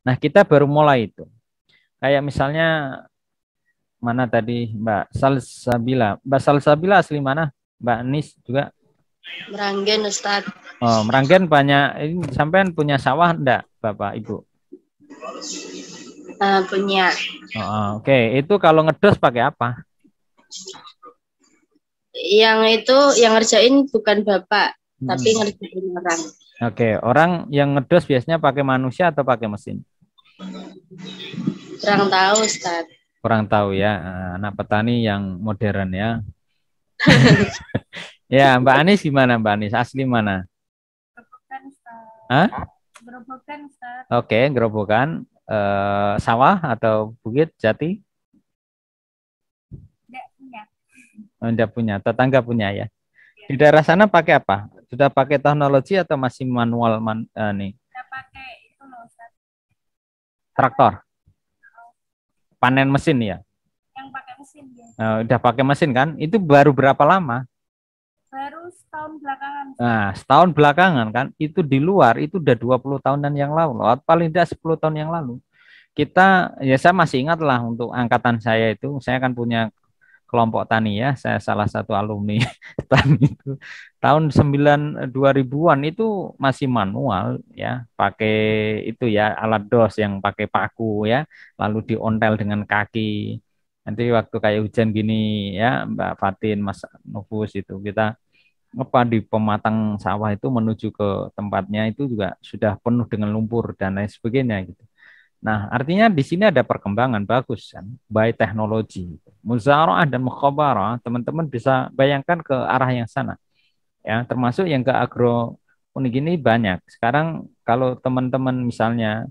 Nah, kita baru mulai itu. Kayak misalnya mana tadi Mbak Salsabila. Mbak Salsabila asli mana? Mbak Nis juga. Meranggen, Ustadz. Oh, Meranggen banyak. Ini sampean punya sawah enggak, Bapak Ibu? Punya. Oh, oke. Itu kalau ngedos pakai apa? Yang itu yang ngerjain bukan bapak, tapi Hmm. ngerjain orang. Oke, orang yang ngedos biasanya pakai manusia atau pakai mesin? Kurang tahu, Ustadz. Kurang tahu ya. Anak petani yang modern ya. Ya, Mbak Anis gimana Mbak Anis? Asli mana? Gerobokan, Ustaz. Hah? Gerobokan, Ustaz. Oke, gerobokan. Sawah atau bukit jati? Tidak punya. Tidak punya, tetangga punya ya. Di daerah sana pakai apa? Sudah pakai teknologi atau masih manual nih? Kita pakai itu loh, Ustaz. Traktor, panen mesin ya. Yang pakai mesin ya. Udah pakai mesin kan? Itu baru berapa lama? Baru setahun belakangan. Nah, setahun belakangan kan, itu di luar itu udah 20 tahunan yang lalu, paling tidak 10 tahun yang lalu. Kita, ya saya masih ingat lah untuk angkatan saya itu, saya kan punya kelompok tani ya, saya salah satu alumni tani itu. Tahun 2000-an itu masih manual ya, pakai itu ya alat dos yang pakai paku ya, lalu diontel dengan kaki. Nanti waktu kayak hujan gini ya, Mbak Fatin, Mas Nufus itu kita di pematang sawah itu menuju ke tempatnya itu juga sudah penuh dengan lumpur dan lain sebagainya gitu. Nah, artinya di sini ada perkembangan bagus kan, by teknologi. Muzaraah dan mukhabarah, teman-teman bisa bayangkan ke arah yang sana. Ya, termasuk yang ke agroponik ini banyak. Sekarang kalau teman-teman misalnya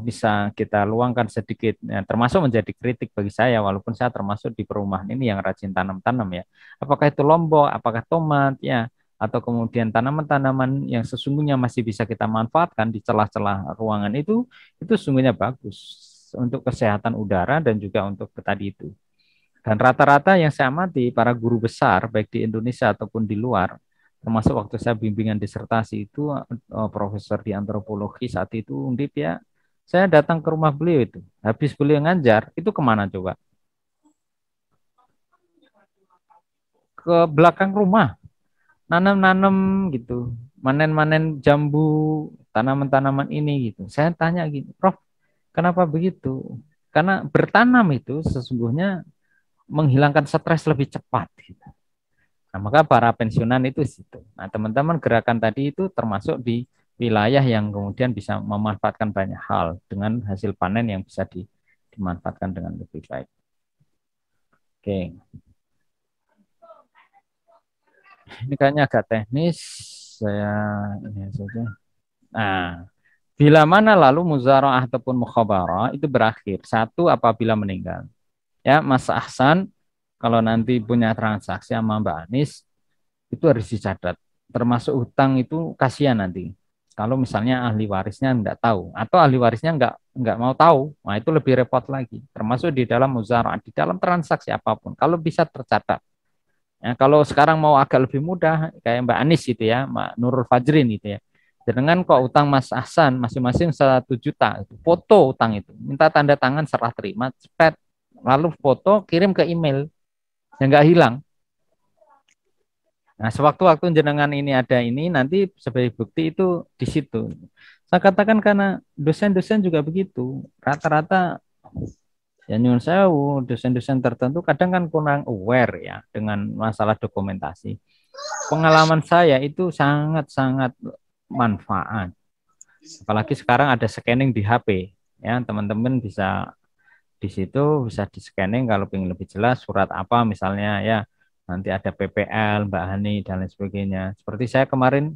bisa kita luangkan sedikit, ya, termasuk menjadi kritik bagi saya, walaupun saya termasuk di perumahan ini yang rajin tanam-tanam ya. Apakah itu lombok, apakah tomat, ya, atau kemudian tanaman-tanaman yang sesungguhnya masih bisa kita manfaatkan di celah-celah ruangan itu sesungguhnya bagus untuk kesehatan udara dan juga untuk tadi itu. Dan rata-rata yang saya amati para guru besar baik di Indonesia ataupun di luar, termasuk waktu saya bimbingan disertasi itu profesor di antropologi saat itu Undip ya, saya datang ke rumah beliau itu. Habis beliau ngajar, itu kemana coba? Ke belakang rumah, nanam-nanam gitu, manen-manen jambu, tanaman-tanaman ini gitu. Saya tanya gitu, Prof, kenapa begitu? Karena bertanam itu sesungguhnya menghilangkan stres lebih cepat. Gitu. Nah, maka para pensiunan itu situ. Nah, teman-teman gerakan tadi itu termasuk di wilayah yang kemudian bisa memanfaatkan banyak hal dengan hasil panen yang bisa dimanfaatkan dengan lebih baik. Oke, ini kayaknya agak teknis. Saya ini saja. Nah, bila mana lalu muzaraah ataupun mukhabarah itu berakhir? Satu, apabila meninggal. Ya, Mas Ahsan, kalau nanti punya transaksi sama Mbak Anis, itu harus dicatat. Termasuk hutang itu kasihan nanti. Kalau misalnya ahli warisnya enggak tahu atau ahli warisnya enggak mau tahu, nah itu lebih repot lagi. Termasuk di dalam muzaraah, di dalam transaksi apapun. Kalau bisa tercatat. Ya, kalau sekarang mau agak lebih mudah, kayak Mbak Anis gitu ya, Mbak Nurul Fajrin gitu ya. Dengan kok utang Mas Ahsan masing-masing 1 juta, foto utang itu, minta tanda tangan serah terima, cepet, lalu foto kirim ke email, yang enggak hilang. Nah, sewaktu-waktu jenengan ini ada ini, nanti sebagai bukti itu di situ. Saya katakan karena dosen-dosen juga begitu. Rata-rata, ya nyun sewu, dosen-dosen tertentu kadang kan kurang aware ya dengan masalah dokumentasi. Pengalaman saya itu sangat-sangat manfaat. Apalagi sekarang ada scanning di HP. Ya, teman-teman bisa di situ bisa di scanning kalau ingin lebih jelas surat apa misalnya ya nanti ada PPL, Mbak Hani dan lain sebagainya. Seperti saya kemarin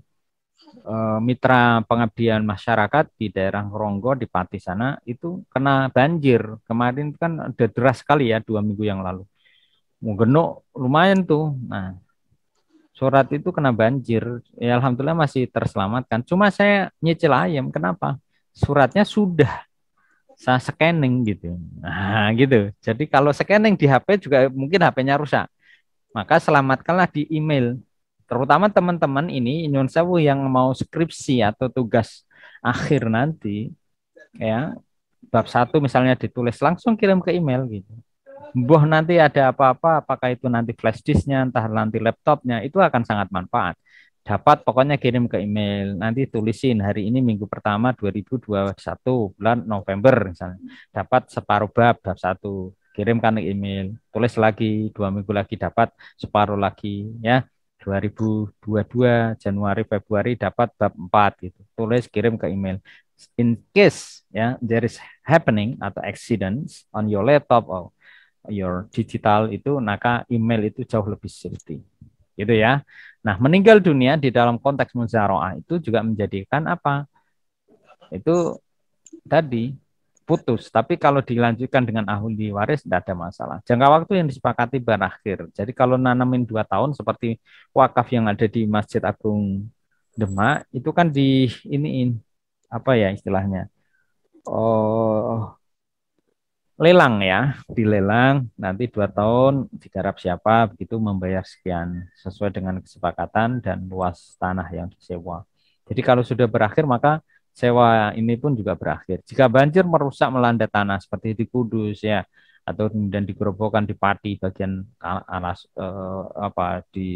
mitra pengabdian masyarakat di daerah Ronggo di Pati sana itu kena banjir. Kemarin kan udah deras sekali ya 2 minggu yang lalu. Mau genuk lumayan tuh. Nah, surat itu kena banjir. Ya alhamdulillah masih terselamatkan. Cuma saya nyicil ayam. Kenapa? Suratnya sudah saya scanning gitu. Nah, gitu. Jadi kalau scanning di HP juga mungkin HP-nya rusak. Maka selamatkanlah di email. Terutama teman-teman ini nyun sewu yang mau skripsi atau tugas akhir nanti Ya, bab 1 misalnya ditulis langsung kirim ke email gitu. Boh nanti ada apa-apa, apakah itu nanti flash disknya, entah nanti laptopnya, itu akan sangat manfaat. Dapat pokoknya kirim ke email, nanti tulisin hari ini minggu pertama 2021 bulan November misalnya. Dapat separuh bab 1, kirimkan ke email. Tulis lagi 2 minggu lagi dapat separuh lagi ya. 2022 Januari Februari dapat bab 4 gitu. Tulis kirim ke email. In case ya there is happening atau accidents on your laptop or your digital itu, maka email itu jauh lebih safety. Gitu ya. Nah, meninggal dunia di dalam konteks muzaroah itu juga menjadikan apa? Itu tadi putus. Tapi kalau dilanjutkan dengan ahli waris tidak ada masalah. Jangka waktu yang disepakati berakhir. Jadi kalau nanamin 2 tahun seperti wakaf yang ada di Masjid Agung Demak itu kan di iniin apa ya istilahnya? Oh, lelang ya, dilelang nanti 2 tahun digarap siapa begitu membayar sekian sesuai dengan kesepakatan dan luas tanah yang disewa. Jadi kalau sudah berakhir maka sewa ini pun juga berakhir. Jika banjir merusak melanda tanah seperti di Kudus ya atau kemudian di Gerobokan di Pati bagian alas apa di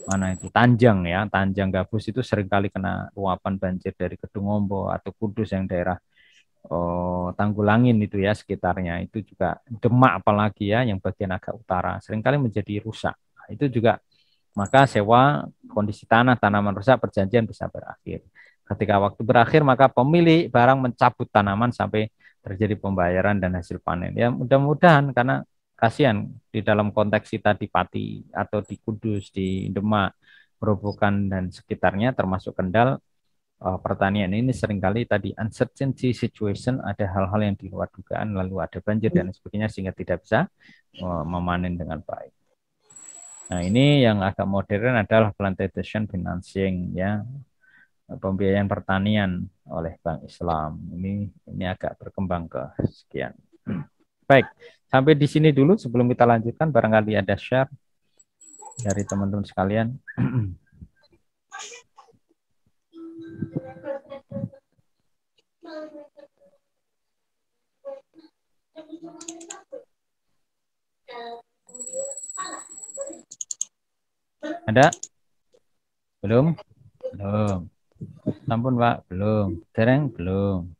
mana itu Tanjang ya, Tanjang Gabus itu seringkali kena luapan banjir dari Kedungombo atau Kudus yang daerah Tanggulangin itu ya sekitarnya itu juga Demak apalagi ya yang bagian agak utara seringkali menjadi rusak. Nah, itu juga maka sewa kondisi tanah tanaman rusak perjanjian bisa berakhir. Ketika waktu berakhir maka pemilik barang mencabut tanaman sampai terjadi pembayaran dan hasil panen. Ya mudah-mudahan karena kasihan di dalam konteks kita di Pati atau di Kudus, di Demak, Gerobokan dan sekitarnya termasuk Kendal pertanian ini seringkali tadi uncertainty situation ada hal-hal yang di luar dugaan lalu ada banjir dan sebagainya sehingga tidak bisa memanen dengan baik. Nah ini yang agak modern adalah plantation financing ya pembiayaan pertanian oleh Bank Islam ini agak berkembang ke sekian. Baik sampai di sini dulu sebelum kita lanjutkan barangkali ada share dari teman-teman sekalian. Ada? Belum? Belum. Ampun Pak, belum. Dereng belum.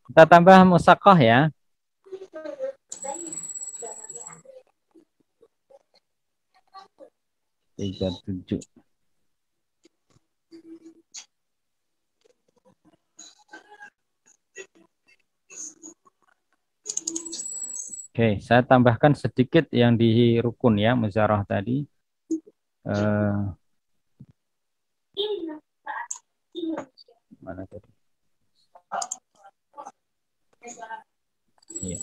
Kita tambah musakoh ya. 37. Oke, saya tambahkan sedikit yang di rukun ya, muzarah tadi. Mana tadi? Iya.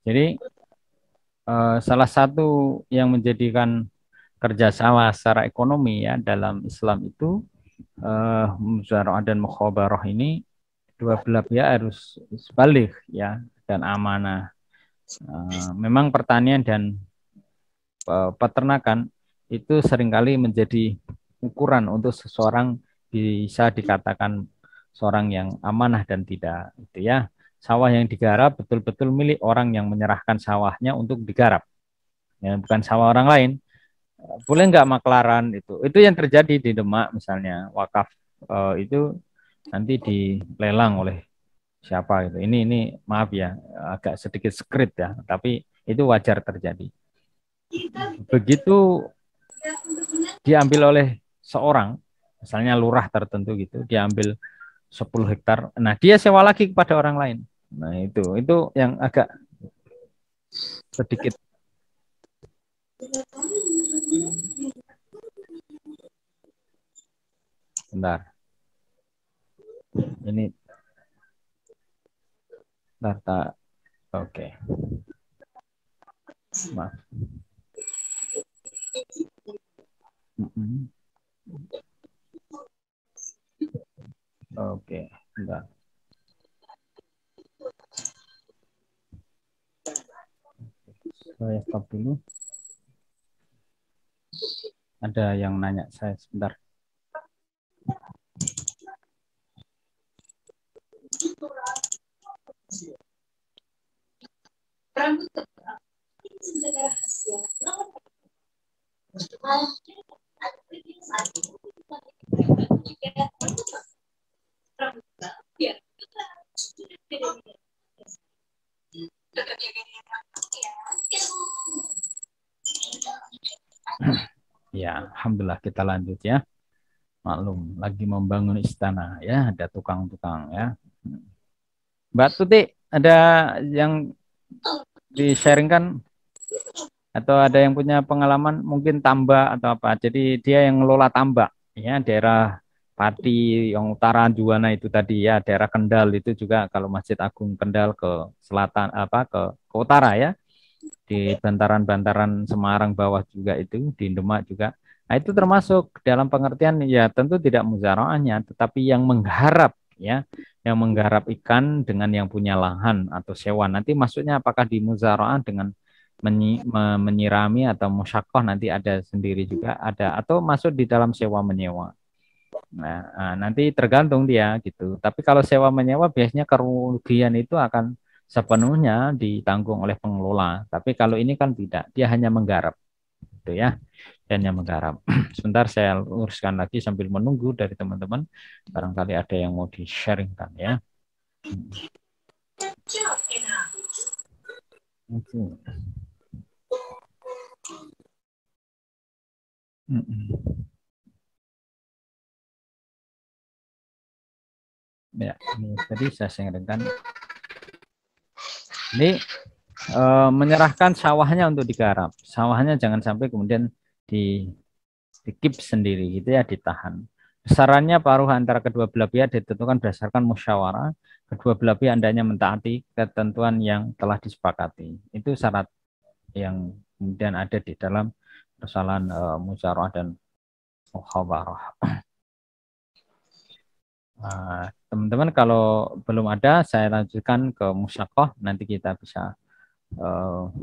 Jadi salah satu yang menjadikan kerjasama secara ekonomi ya dalam Islam itu muzarah dan mukhabarah ini dua belah pihak harus balik ya dan amanah. Memang pertanian dan peternakan itu seringkali menjadi ukuran untuk seseorang bisa dikatakan seorang yang amanah dan tidak itu ya. Sawah yang digarap betul-betul milik orang yang menyerahkan sawahnya untuk digarap. Ya, bukan sawah orang lain. Boleh nggak maklaran itu? Itu yang terjadi di Demak misalnya wakaf itu nanti dilelang oleh siapa gitu. Ini maaf ya agak sedikit skrit ya, tapi itu wajar terjadi. Begitu diambil oleh seorang, misalnya lurah tertentu gitu, diambil 10 hektar. Nah, dia sewa lagi kepada orang lain. Nah, itu yang agak sedikit bentar. Ini data oke. Maaf. Oke, bentar. Saya stop dulu. Ada yang nanya saya sebentar. Ya, alhamdulillah kita lanjut ya. Maklum, lagi membangun istana ya, ada tukang-tukang ya. Mbak Tuti, ada yang di-sharingkan atau ada yang punya pengalaman mungkin tambak atau apa? Jadi dia yang ngelola tambak ya, daerah Pati yang utara Juwana itu tadi ya, daerah Kendal itu juga kalau Masjid Agung Kendal ke selatan apa ke utara ya, di bantaran-bantaran Semarang bawah juga itu di Demak juga. Nah, itu termasuk dalam pengertian ya tentu tidak muzaraahnya, tetapi yang menggarap ya, yang menggarap ikan dengan yang punya lahan atau sewa. Nanti maksudnya apakah di muzaraah dengan menyirami atau musyakoh nanti ada sendiri juga ada atau masuk di dalam sewa menyewa. Nah, nanti tergantung dia gitu. Tapi kalau sewa menyewa biasanya kerugian itu akan sepenuhnya ditanggung oleh pengelola. Tapi kalau ini kan tidak, dia hanya menggarap, gitu ya, hanya menggarap. Sebentar saya luruskan lagi sambil menunggu dari teman-teman. Barangkali ada yang mau di-sharingkan ya. Oke. Ya, ini tadi saya sharingkan. Ini menyerahkan sawahnya untuk digarap. Sawahnya jangan sampai kemudian di keep sendiri gitu ya, ditahan. Besarannya paruh antara kedua belah pihak ditentukan berdasarkan musyawarah. Kedua belah pihak hendaknya mentaati ketentuan yang telah disepakati. Itu syarat yang kemudian ada di dalam persoalan musyawarah dan muhawarah. Teman-teman kalau belum ada saya lanjutkan ke musyakoh, nanti kita bisa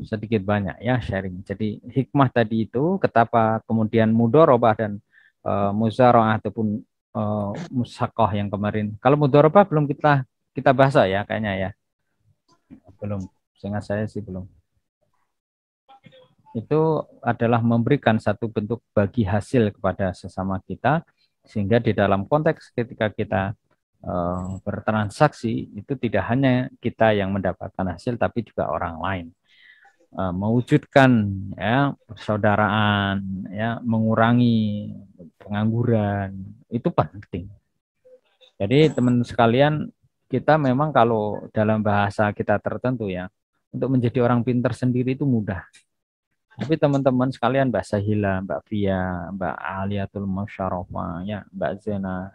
sedikit banyak ya sharing. Jadi hikmah tadi itu betapa kemudian mudharabah dan muzara'ah ataupun musakoh yang kemarin. Kalau mudharabah belum kita bahas ya kayaknya ya. Belum. Seingat saya sih belum. Itu adalah memberikan satu bentuk bagi hasil kepada sesama kita sehingga di dalam konteks ketika kita bertransaksi itu tidak hanya kita yang mendapatkan hasil tapi juga orang lain. Mewujudkan ya persaudaraan ya, mengurangi pengangguran itu penting. Jadi teman sekalian, kita memang kalau dalam bahasa kita tertentu ya, untuk menjadi orang pintar sendiri itu mudah. Tapi teman-teman sekalian, Mbak Sahila, Mbak Fia, Mbak Aliatul Masyarofah, ya, Mbak Zena,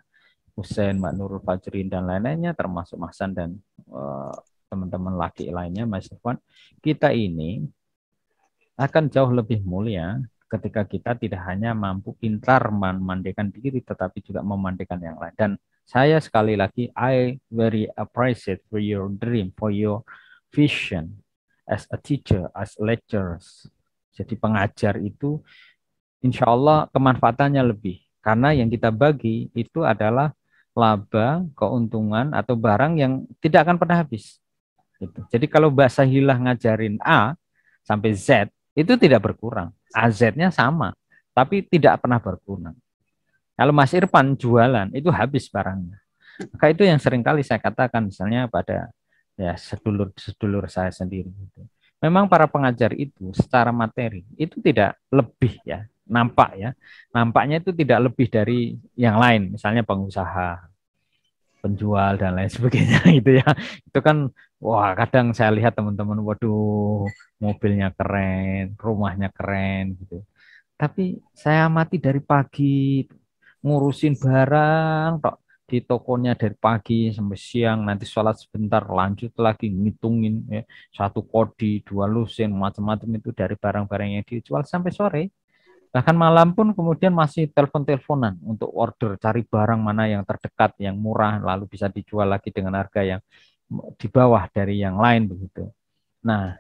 Hussein, Mbak Nurul Fajrin dan lain-lainnya, termasuk Mas Hasan dan teman-teman laki lainnya, Mas Irfan, kita ini akan jauh lebih mulia ketika kita tidak hanya mampu pintar memandikan diri, tetapi juga memandikan yang lain. Dan saya sekali lagi, I very appreciate for your dream, for your vision as a teacher, as lecturers. Jadi pengajar itu insya Allah kemanfaatannya lebih. Karena yang kita bagi itu adalah laba, keuntungan, atau barang yang tidak akan pernah habis. Gitu. Jadi kalau Mbak Sahilah ngajarin A sampai Z, itu tidak berkurang. AZ-nya sama, tapi tidak pernah berkurang. Kalau Mas Irfan jualan, itu habis barangnya. Maka itu yang seringkali saya katakan misalnya pada ya sedulur-sedulur saya sendiri. Gitu. Memang para pengajar itu secara materi itu tidak lebih ya, nampak ya. Nampaknya itu tidak lebih dari yang lain, misalnya pengusaha, penjual dan lain sebagainya gitu ya. Itu kan wah kadang saya lihat teman-teman waduh mobilnya keren, rumahnya keren gitu. Tapi saya amati dari pagi ngurusin barang tok di tokonya dari pagi sampai siang, nanti sholat sebentar lanjut lagi ngitungin ya, satu kodi, dua lusin, macam-macam itu dari barang-barang yang dijual sampai sore. Bahkan malam pun kemudian masih telepon-teleponan untuk order, cari barang mana yang terdekat, yang murah, lalu bisa dijual lagi dengan harga yang di bawah dari yang lain begitu. Nah,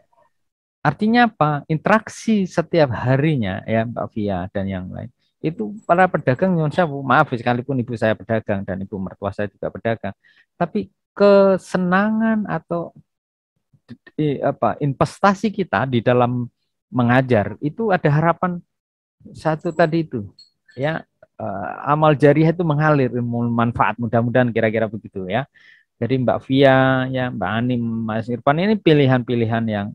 Artinya apa? Interaksi setiap harinya ya Mbak Via dan yang lain. Itu para pedagang nyuwun sewu, maaf sekalipun ibu saya pedagang dan ibu mertua saya juga pedagang, tapi kesenangan atau investasi kita di dalam mengajar itu ada harapan satu tadi itu ya, amal jariah itu mengalir ilmu manfaat, mudah-mudahan kira-kira begitu ya. Jadi Mbak Via ya, Mbak Anim, Mas Irfan ini pilihan-pilihan yang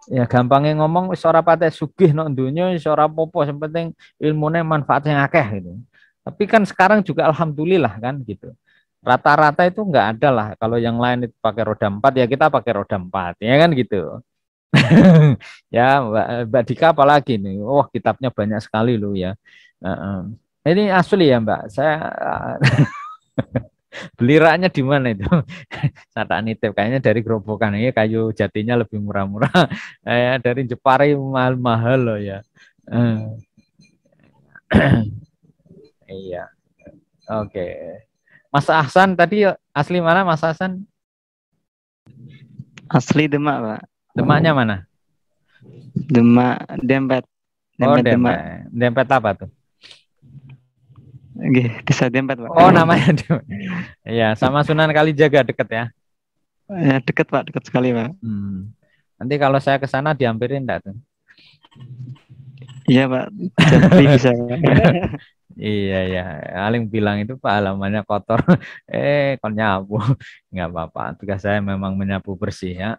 ya gampangnya ngomong wis ora patek sugih nang donya, wis ora apa-apa, yang penting ilmune manfaatnya akeh gitu. Tapi kan sekarang juga alhamdulillah kan gitu. Rata-rata itu enggak ada lah. Kalau yang lain itu pakai roda 4 ya kita pakai roda 4 ya kan gitu. Ya Mbak Dika apalagi nih. Oh kitabnya banyak sekali loh ya. Heeh. Ini asli ya Mbak. Saya beli raknya di mana itu? Saya tak nitip kayaknya dari Gerobokan ini kayu jatinya lebih murah-murah. Dari Jepara mahal-mahal loh ya. Eh, iya. Oke. Mas Ahsan tadi asli mana Mas Ahsan? Asli Demak, Pak. Demaknya mana? Demak Dempet. Oh, Dempet Demak. Dempet apa tuh? Nggih, Desa Dempet, Pak. Oh, namanya Dempet. Iya, sama Sunan Kalijaga deket ya. Ya, deket, Pak, deket sekali, Pak. Nanti kalau saya ke sana dihampirin enggak tuh? Iya, Pak. Jadi bisa. Iya ya, Aling bilang itu Pak halamannya kotor. Kon nyapu. Enggak apa-apa. Tugas saya memang menyapu bersih ya.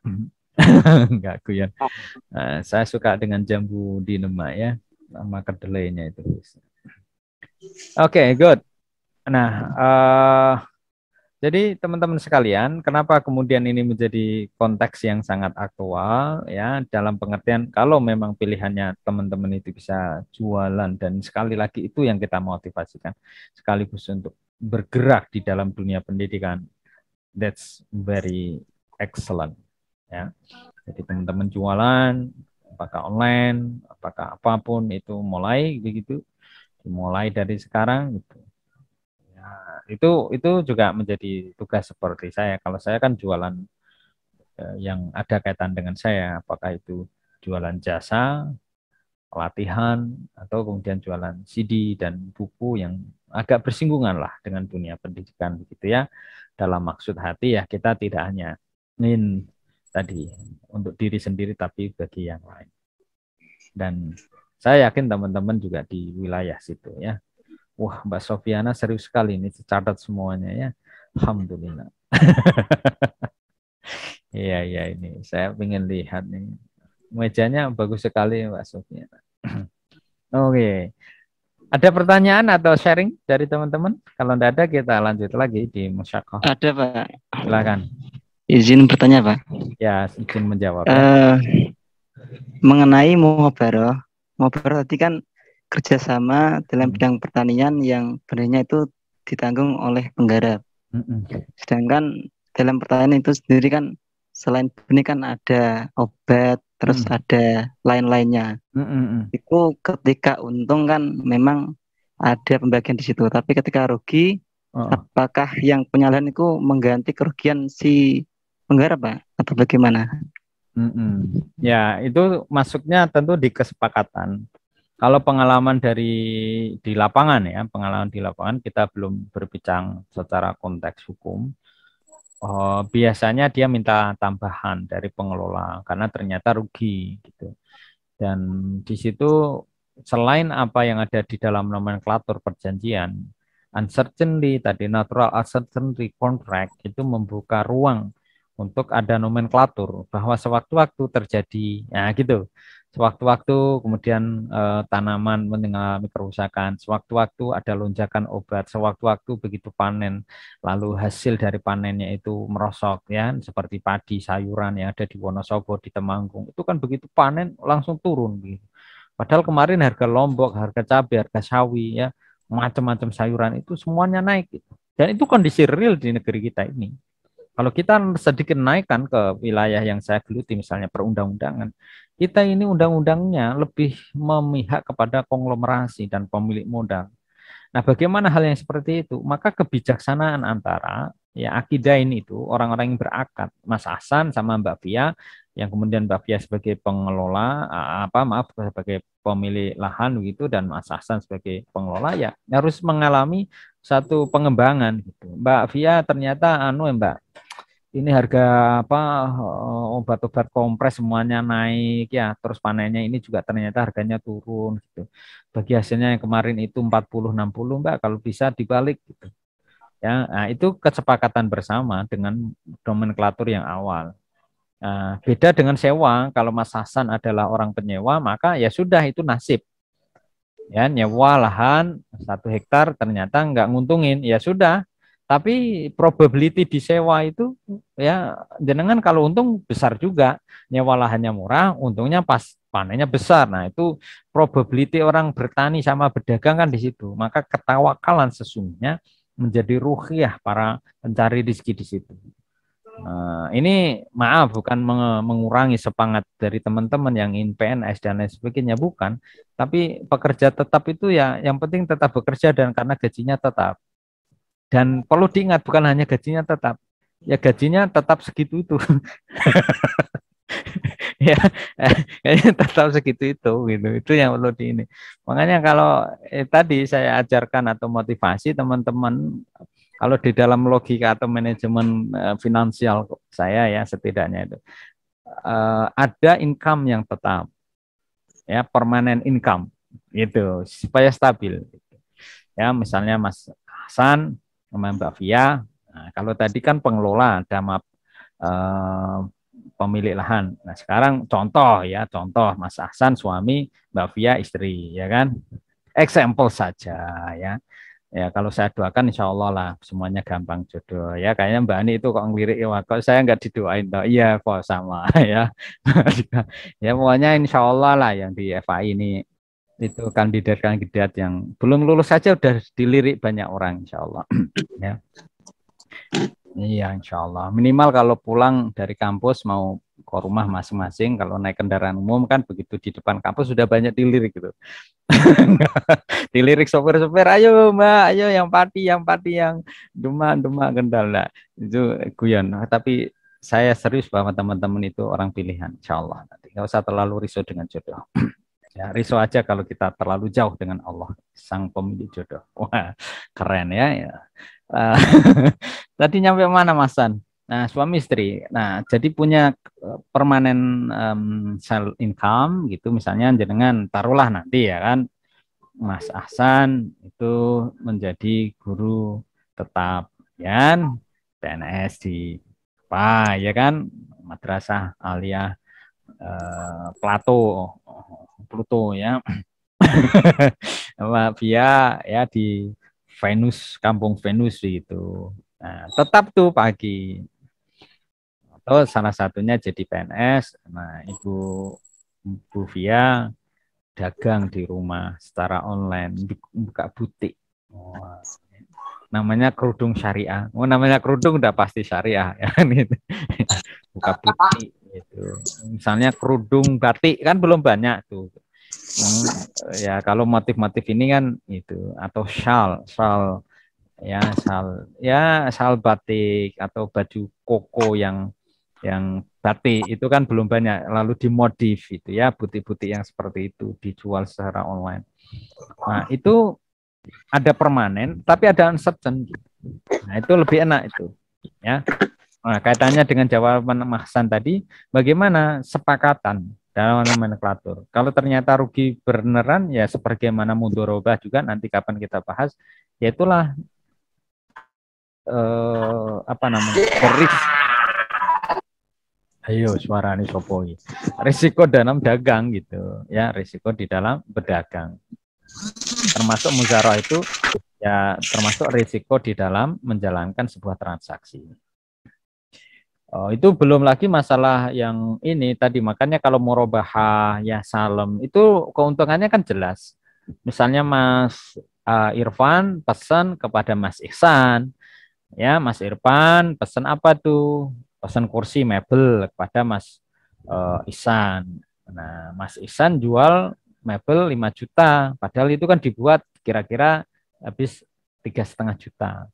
Enggak guyon. Saya suka dengan jambu di Demak ya, sama kedelainya itu. Oke, good. Nah, jadi teman-teman sekalian, kenapa kemudian ini menjadi konteks yang sangat aktual ya, dalam pengertian kalau memang pilihannya teman-teman itu bisa jualan, dan sekali lagi itu yang kita motivasikan sekaligus untuk bergerak di dalam dunia pendidikan. That's very excellent ya. Jadi teman-teman jualan apakah online, apakah apapun itu mulai begitu, dimulai dari sekarang gitu. Itu juga menjadi tugas seperti saya. Kalau saya kan jualan yang ada kaitan dengan saya, apakah itu jualan jasa, pelatihan, atau kemudian jualan CD dan buku yang agak bersinggungan lah dengan dunia pendidikan begitu ya. Dalam maksud hati ya kita tidak hanya ingin tadi untuk diri sendiri tapi bagi yang lain. Dan saya yakin teman-teman juga di wilayah situ ya. Wah, Mbak Sofiana serius sekali ini, catat semuanya ya. Alhamdulillah. Iya ini saya ingin lihat nih. Mejanya bagus sekali Mbak Sofiana. Oke. Ada pertanyaan atau sharing dari teman-teman? Kalau tidak ada kita lanjut lagi di musyawarah. Ada, Pak. Silakan. Izin bertanya, Pak. Ya, izin menjawab. Ya. Mengenai muhabarah tadi kan kerjasama dalam bidang pertanian yang benarnya itu ditanggung oleh penggarap. Sedangkan dalam pertanian itu sendiri kan selain benih kan ada obat, terus ada lain-lainnya. Itu ketika untung kan memang ada pembagian di situ. Tapi ketika rugi, apakah yang penyalahan itu mengganti kerugian si penggarap, Pak? Atau bagaimana? Ya, itu masuknya tentu di kesepakatan. Kalau pengalaman di lapangan ya, pengalaman di lapangan kita belum berbincang secara konteks hukum. Biasanya dia minta tambahan dari pengelola karena ternyata rugi gitu. Dan di situ selain apa yang ada di dalam nomenklatur perjanjian, uncertainty tadi, natural uncertainty contract itu membuka ruang untuk ada nomenklatur bahwa sewaktu-waktu terjadi, ya gitu. Sewaktu-waktu kemudian tanaman mengalami kerusakan, sewaktu-waktu ada lonjakan obat, sewaktu-waktu begitu panen, lalu hasil dari panennya itu merosot, ya seperti padi, sayuran yang ada di Wonosobo, di Temanggung, itu kan begitu panen langsung turun. Gitu. Padahal kemarin harga lombok, harga cabai, harga sawi, ya macam-macam sayuran itu semuanya naik. Gitu. Dan itu kondisi real di negeri kita ini. Kalau kita sedikit naikkan ke wilayah yang saya geluti, misalnya perundang-undangan, kita ini undang-undangnya lebih memihak kepada konglomerasi dan pemilik modal. Nah, bagaimana hal yang seperti itu? Maka kebijaksanaan antara ya akidah ini itu orang-orang yang berakad, Mas Hasan sama Mbak Fia, yang kemudian Mbak Fia sebagai pengelola, sebagai pemilik lahan begitu, dan Mas Hasan sebagai pengelola, ya harus mengalami satu pengembangan gitu. Mbak Fia ternyata Mbak, ini harga obat-obat kompres semuanya naik ya, terus panennya ini juga ternyata harganya turun gitu. Bagi hasilnya yang kemarin itu 40-60 Mbak, kalau bisa dibalik gitu. Ya, nah, itu kesepakatan bersama dengan nomenklatur yang awal. Nah, beda dengan sewa, kalau Mas Hasan adalah orang penyewa, maka ya sudah itu nasib. Ya, nyewa lahan 1 hektar ternyata nggak nguntungin, ya sudah. Tapi probability di sewa itu ya jenengan kalau untung besar juga, nyewa lahannya murah, untungnya pas panennya besar. Nah, itu probability orang bertani sama berdagang kan di situ. Maka ketawakalan sesungguhnya menjadi ruhiyah para pencari rezeki di situ. Ini maaf bukan mengurangi semangat dari teman-teman yang ingin PNS dan lain sebagainya, bukan. Tapi pekerja tetap itu ya yang penting tetap bekerja dan karena gajinya tetap. Dan perlu diingat bukan hanya gajinya tetap, ya gajinya tetap segitu itu. Ya, kayaknya tetap segitu itu gitu. Itu yang perlu di ini. Makanya kalau tadi saya ajarkan atau motivasi teman-teman, kalau di dalam logika atau manajemen finansial saya ya setidaknya itu ada income yang tetap, ya permanent income gitu supaya stabil. Ya misalnya Mas Hasan sama Mbak Fia, nah, kalau tadi kan pengelola ada pemilik lahan. Nah sekarang contoh Mas Hasan suami, Mbak Fia istri, ya kan? Example saja ya. Ya kalau saya doakan insya Allah lah semuanya gampang jodoh ya. Kayaknya Mbak Ani itu kok ngelirik ya, kok saya nggak didoain toh. Iya kok sama ya. Ya pokoknya insya Allah lah yang di FAI ini itu kandidat-kandidat yang belum lulus saja udah dilirik banyak orang insya Allah. Ya. Iya insya Allah. Minimal kalau pulang dari kampus mau ke rumah masing-masing, kalau naik kendaraan umum kan begitu di depan kampus sudah banyak dilirik gitu. Dilirik sopir-sopir, ayo Mbak, ayo yang pati yang Demak Kendal. Nah, itu guyon. Tapi saya serius bahwa teman-teman itu orang pilihan, insya Allah. Nanti nggak usah terlalu risau dengan jodoh. Ya, risau aja kalau kita terlalu jauh dengan Allah, sang pemilik jodoh. Wah, keren ya. Ya. Tadi nyampe mana Mas San? Nah, suami istri. Nah, jadi punya permanen sell income gitu, misalnya jenengan taruhlah nanti ya kan Mas Ahsan itu menjadi guru tetap ya PNS di apa ya kan Madrasah Aliyah Pluto ya. Via ya di Kampung Venus gitu. Nah, tetap tuh pagi. Atau salah satunya jadi PNS. Nah, Bu Via dagang di rumah secara online, buka butik. Oh, namanya kerudung syariah. Oh, namanya kerudung udah pasti syariah ya gitu. Buka butik gitu. Misalnya kerudung batik kan belum banyak tuh. Ya kalau motif-motif ini kan itu atau shawl shal batik atau baju koko yang batik itu kan belum banyak, lalu dimodif itu ya, butik-butik yang seperti itu dijual secara online. Nah itu ada permanen tapi ada uncertain. Nah itu lebih enak itu ya. Nah kaitannya dengan jawaban Mas Hasan tadi, bagaimana sepakatan dalam nomenklatur. Kalau ternyata rugi beneran ya sebagaimana mudharabah juga nanti kapan kita bahas, yaitulah suara ini sopoi. Risiko dalam dagang gitu ya, risiko di dalam berdagang. Termasuk muzarah itu ya termasuk risiko di dalam menjalankan sebuah transaksi. Itu belum lagi masalah yang ini tadi, makanya kalau murabahah ya salem itu keuntungannya kan jelas. Misalnya Mas Irfan pesan kepada Mas Ihsan, ya Mas Irfan pesan apa tuh? Pesan kursi mebel kepada Mas Ihsan. Nah, Mas Ihsan jual mebel 5 juta, padahal itu kan dibuat kira-kira habis 3,5 juta.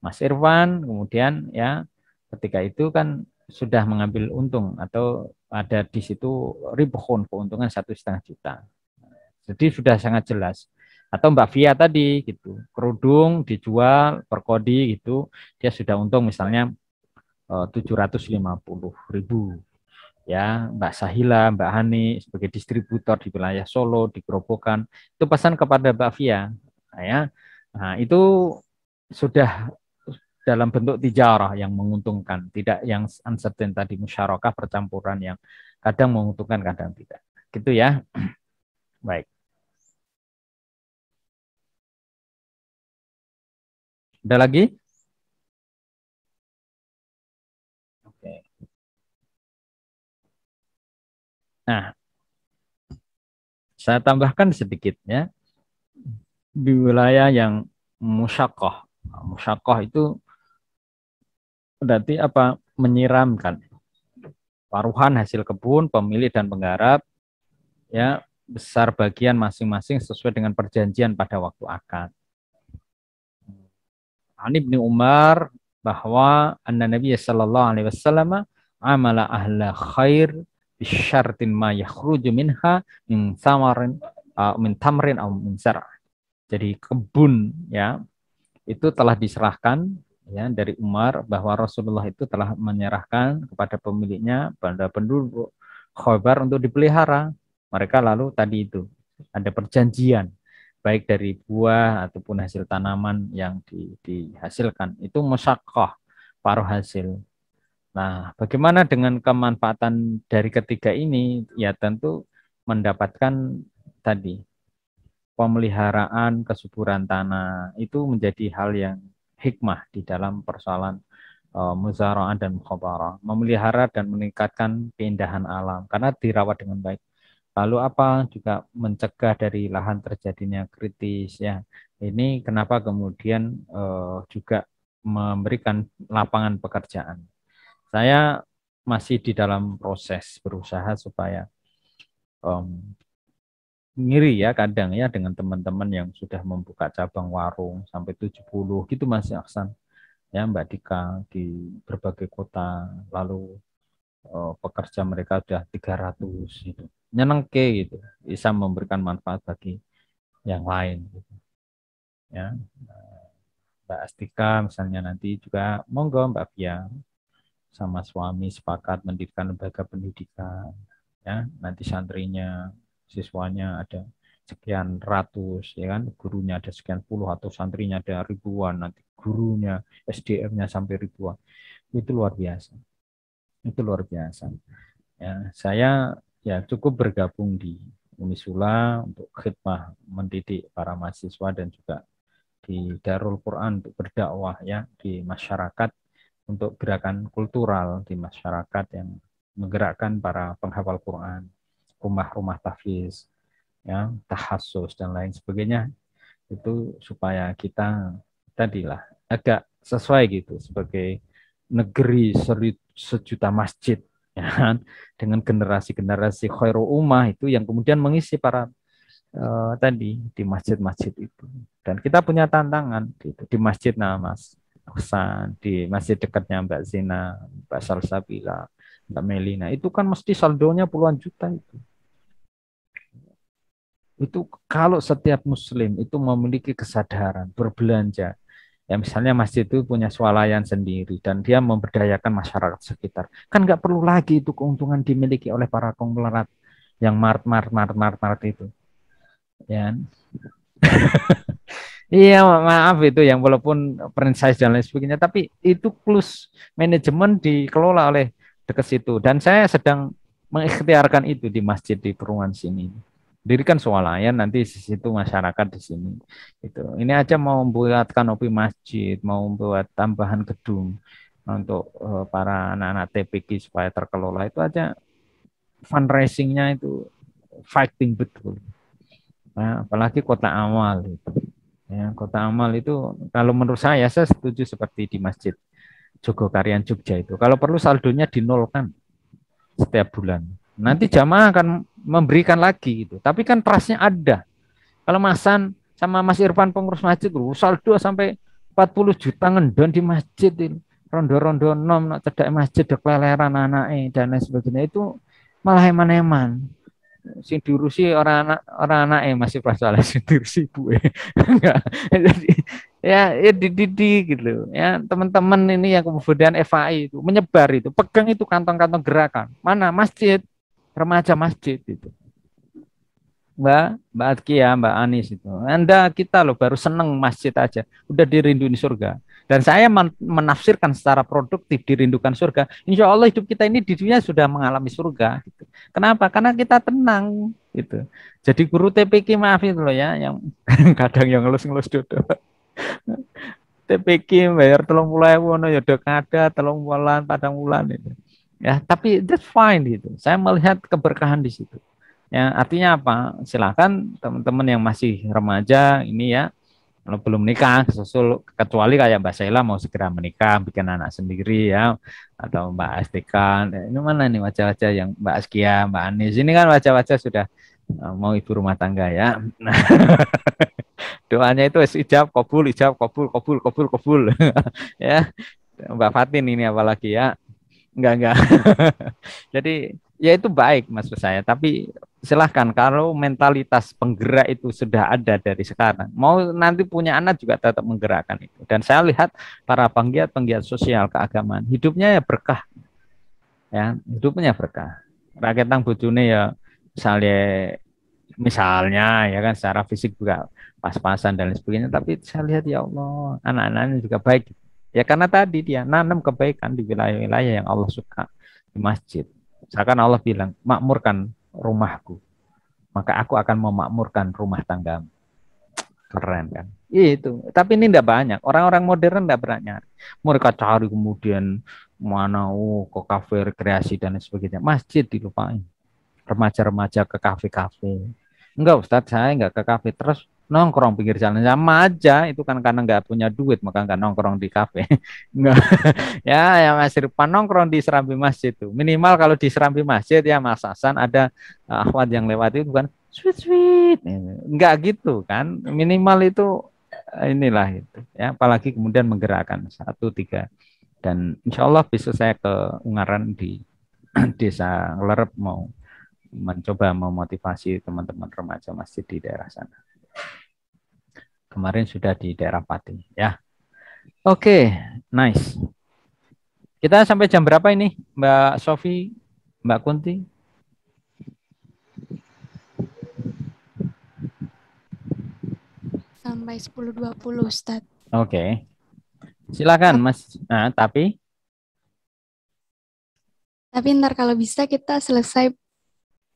Mas Irfan kemudian ya ketika itu kan sudah mengambil untung atau ada di situ ribuan keuntungan 1,5 juta. Jadi sudah sangat jelas. Atau Mbak Via tadi gitu, kerudung dijual per kodi gitu, dia sudah untung misalnya 750.000. Ya, Mbak Sahila, Mbak Hani sebagai distributor di wilayah Solo, di Gerobokan, itu pesan kepada Mbak Via. Nah, ya. Nah, itu sudah dalam bentuk tijarah yang menguntungkan, tidak yang uncertain tadi, musyarakah percampuran yang kadang menguntungkan, kadang tidak. Gitu ya. Baik. Ada lagi? Oke. Nah, saya tambahkan sedikit ya. Di wilayah yang musyaqqah. Musyaqqah itu berarti apa? Menyiramkan. Paruhan hasil kebun, pemilik dan penggarap ya besar bagian masing-masing sesuai dengan perjanjian pada waktu akad. Ani bin Umar bahwa anna Nabi sallallahu alaihi wasallam amala ahla khair bisyartin ma yakhruju minha min samarin min tamrin aw min zar'. Jadi kebun ya itu telah diserahkan ya dari Umar bahwa Rasulullah itu telah menyerahkan kepada pemiliknya pada penduduk Khaybar untuk dipelihara. Mereka lalu tadi itu ada perjanjian baik dari buah ataupun hasil tanaman yang dihasilkan itu musyaqqah paruh hasil. Nah, bagaimana dengan kemanfaatan dari ketiga ini? Ya tentu mendapatkan tadi pemeliharaan kesuburan tanah itu menjadi hal yang hikmah di dalam persoalan muzara'ah dan mukhabarah, memelihara dan meningkatkan keindahan alam karena dirawat dengan baik. Lalu apa juga mencegah dari lahan terjadinya kritis ya. Ini kenapa kemudian juga memberikan lapangan pekerjaan. Saya masih di dalam proses berusaha supaya ngiri ya kadang ya dengan teman-teman yang sudah membuka cabang warung sampai 70 gitu Mas Aksan ya Mbak Dika di berbagai kota, lalu pekerja mereka sudah 300 gitu. Nyenengke gitu, bisa memberikan manfaat bagi yang lain gitu. Ya. Mbak Astika misalnya nanti juga monggo Mbak Pia sama suami sepakat mendirikan lembaga pendidikan ya, nanti santrinya siswanya ada sekian ratus ya kan, gurunya ada sekian puluh atau santrinya ada ribuan, nanti gurunya SDM-nya sampai ribuan. Itu luar biasa. Itu luar biasa. Ya, saya ya cukup bergabung di Unisula untuk khidmah mendidik para mahasiswa dan juga di Darul Quran untuk berdakwah ya di masyarakat untuk gerakan kultural di masyarakat yang menggerakkan para penghafal Quran, rumah-rumah tahfiz, ya, tahassus dan lain sebagainya itu supaya kita tadilah agak sesuai gitu sebagai negeri sejuta masjid ya kan? Dengan generasi-generasi khairul ummah itu yang kemudian mengisi para tadi di masjid-masjid itu. Dan kita punya tantangan gitu, di masjid Mas Aksan, di masjid dekatnya Mbak Zina, Mbak Salsabila, Mbak Melina, itu kan mesti saldonya puluhan juta itu. Itu kalau setiap muslim itu memiliki kesadaran berbelanja, ya misalnya masjid itu punya swalayan sendiri dan dia memberdayakan masyarakat sekitar, kan nggak perlu lagi itu keuntungan dimiliki oleh para konglomerat yang mart itu, ya. Iya, maaf itu yang walaupun franchise dan lain sebagainya, tapi itu plus manajemen dikelola oleh dekat situ. Dan saya sedang mengikhtiarkan itu di masjid di Perumahan sini. Dirikan swalayan nanti di situ masyarakat di sini. Itu. Ini aja mau membuat kanopi masjid, mau membuat tambahan gedung untuk para anak-anak TPQ supaya terkelola, itu aja fundraisingnya itu fighting betul. Nah, apalagi kota amal itu. Ya, kota amal itu kalau menurut saya setuju seperti di Masjid Jogokarian Jogja itu. Kalau perlu saldonya dinolkan setiap bulan. Nanti jamaah akan memberikan lagi gitu. Tapi kan trustnya ada. Kalau Masan sama Mas Irfan pengurus masjid, saldo sampai 40 juta ngendon di masjid ini. Rondo-rondo nom nak cedak masjid dekleleran anake dan lain sebagainya itu malah eman-eman. Sing diurusi orang anak masih persoalan sing diurusi ibu enggak. Jadi ya dididik gitu ya teman-teman ini yang kemudian FAI itu menyebar itu pegang itu kantong-kantong gerakan mana masjid remaja masjid itu Mbak Atkia, Mbak Anis itu. Anda kita loh baru seneng masjid aja, udah dirinduin surga. Dan saya menafsirkan secara produktif dirindukan surga. Insya Allah hidup kita ini di dunia sudah mengalami surga. Gitu. Kenapa? Karena kita tenang. Gitu. Jadi guru TPQ maaf itu loh ya, yang kadang yang ngelus-ngelus duduk. TPQ bayar 30.000 ya udah kada 3 bulan padang bulan itu. Ya, tapi that's fine gitu. Saya melihat keberkahan di situ. Ya, artinya apa? Silakan teman-teman yang masih remaja ini ya, kalau belum nikah, susul kecuali kayak Mbak Sheila mau segera menikah, bikin anak sendiri ya, atau Mbak Astika. Ini mana nih wajah-wajah yang Mbak Askia, Mbak Anis? Ini kan wajah-wajah sudah mau ibu rumah tangga ya. Nah, doanya itu ijab, kabul, kabul. Ya, Mbak Fatin ini apalagi ya. Enggak. Jadi ya itu baik maksud saya, tapi silahkan kalau mentalitas penggerak itu sudah ada dari sekarang, mau nanti punya anak juga tetap menggerakkan itu. Dan saya lihat para penggiat sosial keagamaan hidupnya ya berkah, ya hidupnya berkah. Rakyat tang bojone ya misalnya ya kan secara fisik juga pas-pasan dan lain sebagainya, tapi saya lihat ya Allah anak-anaknya juga baik. Ya karena tadi dia nanam kebaikan di wilayah-wilayah yang Allah suka di masjid. Misalkan Allah bilang makmurkan rumahku, maka aku akan memakmurkan rumah tanggamu. Keren kan? Itu. Tapi ini tidak banyak. Orang-orang modern tidak berani. Mereka cari kemudian mana ke kafe rekreasi dan sebagainya. Masjid dilupain. Remaja-remaja ke kafe-kafe. Enggak Ustadz, saya enggak ke kafe. Terus nongkrong pinggir jalan sama aja. Itu kan karena enggak punya duit, maka enggak nongkrong di kafe. Enggak. Ya masih depan nongkrong di serambi masjid itu. Minimal kalau di serambi masjid ya Mas Hasan ada akhwat yang lewat itu kan sweet. Enggak gitu kan. Minimal itu inilah itu. Ya, apalagi kemudian menggerakkan 1, 3. Dan insya Allah besok saya ke Ungaran di desa Lerep mau mencoba memotivasi teman-teman remaja masjid di daerah sana. Kemarin sudah di daerah Pati ya. Oke, nice. Kita sampai jam berapa ini, Mbak Sofi, Mbak Kunti? Sampai 10.20 Ustaz. Oke. Silakan Mas. Nah, tapi ntar kalau bisa kita selesai,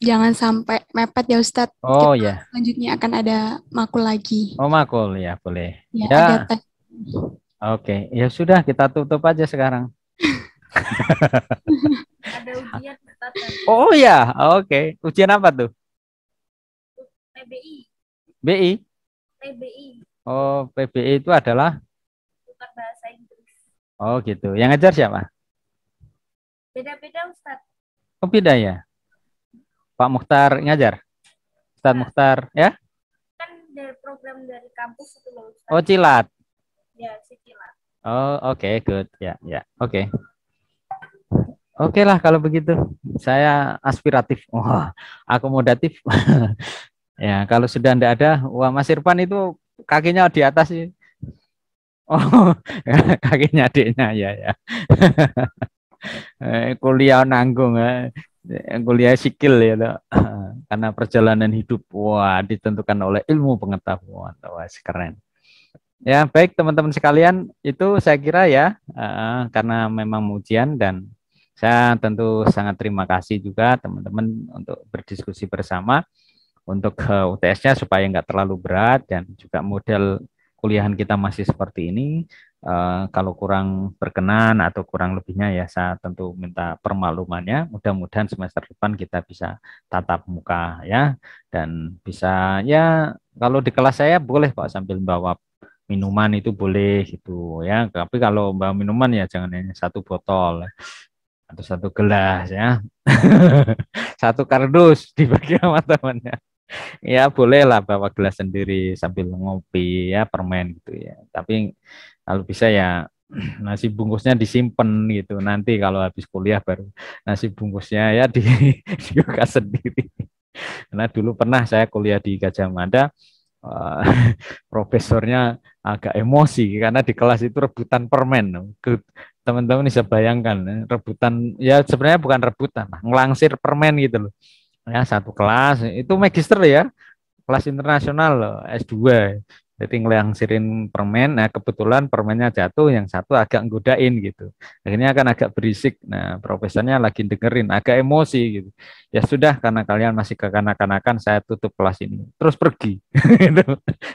jangan sampai mepet ya Ustadz. Oh kita ya. Selanjutnya akan ada makul lagi. Oh makul ya boleh. Ya, Ya. ada tes. Oke, ya sudah kita tutup aja sekarang. Ada ujian Ustaz. Oh ya, oke. Ujian apa tuh? PBI. BI? PBI. Oh, PBI itu adalah? Bukan bahasa Inggris. Oh gitu. Yang ngajar siapa? Beda-beda Ustaz. Oh beda ya? Pak Mukhtar ngajar? Ustadz Mukhtar ya? Kan dari program dari kampus itu loh Ustaz. Oh Cilat. Ya, Cilat. Oh oke, good. Ya, oke. Oke lah kalau begitu. Saya aspiratif. Wah, akomodatif. Ya, kalau sudah tidak ada, wah Mas Irfan itu kakinya di atas sih. Oh, kakinya adiknya ya. Kuliah nanggung kuliah sikil ya loh. Karena perjalanan hidup wah ditentukan oleh ilmu pengetahuan. Wah keren. Ya, baik teman-teman sekalian, itu saya kira ya karena memang ujian dan saya tentu sangat terima kasih juga teman-teman untuk berdiskusi bersama untuk UTS-nya supaya nggak terlalu berat dan juga model kuliahan kita masih seperti ini. Kalau kurang berkenan atau kurang lebihnya ya saya tentu minta permaklumannya. Mudah-mudahan semester depan kita bisa tatap muka ya dan bisa ya kalau di kelas saya boleh Pak sambil bawa minuman itu boleh gitu ya. Tapi kalau bawa minuman ya jangan hanya 1 botol atau 1 gelas ya. 1 kardus dibagi sama temannya. Ya bolehlah bawa gelas sendiri sambil ngopi ya permen gitu ya. Tapi kalau bisa ya nasi bungkusnya disimpan gitu. Nanti kalau habis kuliah baru nasi bungkusnya ya dibuka sendiri. Karena dulu pernah saya kuliah di Gajah Mada, profesornya agak emosi karena di kelas itu rebutan permen. Teman-teman bisa bayangkan, rebutan ya sebenarnya bukan rebutan, ngelangsir permen gitu loh. Ya, satu kelas itu magister ya, kelas internasional loh, S2. Jadi ngelangsirin permen, nah kebetulan permennya jatuh, yang satu agak nggodain gitu. Akhirnya kan agak berisik. Nah, profesornya lagi dengerin, agak emosi gitu. Ya sudah, karena kalian masih kekanak-kanakan, saya tutup kelas ini. Terus pergi. Gitu.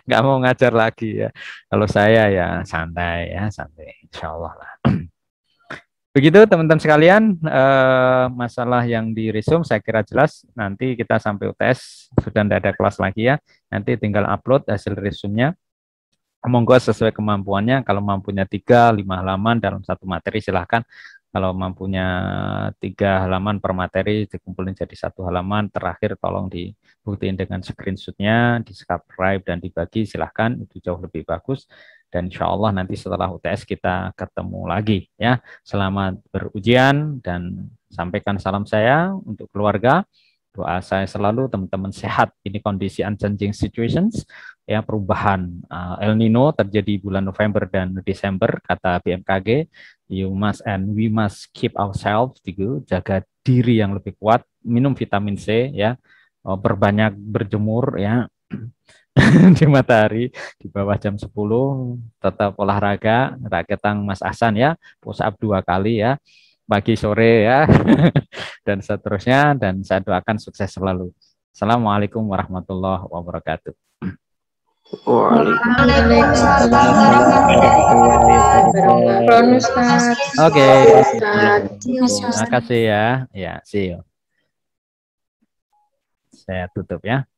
Nggak mau ngajar lagi ya. Kalau saya ya santai, insya Allah lah. Begitu teman-teman sekalian, masalah yang di resume saya kira jelas. Nanti kita sampai UTS sudah tidak ada kelas lagi ya. Nanti tinggal upload hasil resume-nya. Monggo sesuai kemampuannya. Kalau mampunya 3-5 halaman dalam satu materi silahkan. Kalau mampunya 3 halaman per materi dikumpulin jadi 1 halaman. Terakhir tolong dibuktiin dengan screenshot-nya, di subscribe dan dibagi silahkan. Itu jauh lebih bagus. Dan insya Allah nanti setelah UTS kita ketemu lagi ya. Selamat berujian dan sampaikan salam saya untuk keluarga. Doa saya selalu teman-teman sehat. Ini kondisi unchanging situations ya, perubahan El Nino terjadi bulan November dan Desember kata BMKG. You must and we must keep ourselves gitu, jaga diri yang lebih kuat, minum vitamin C ya, berbanyak berjemur ya. Di matahari di bawah jam 10, tetap olahraga, raketang Mas Ahsan ya, push up 2 kali ya, pagi sore ya, dan seterusnya, dan saya doakan sukses selalu. Assalamualaikum warahmatullahi wabarakatuh. Oke, terima kasih ya. Ya, see you. Saya tutup ya.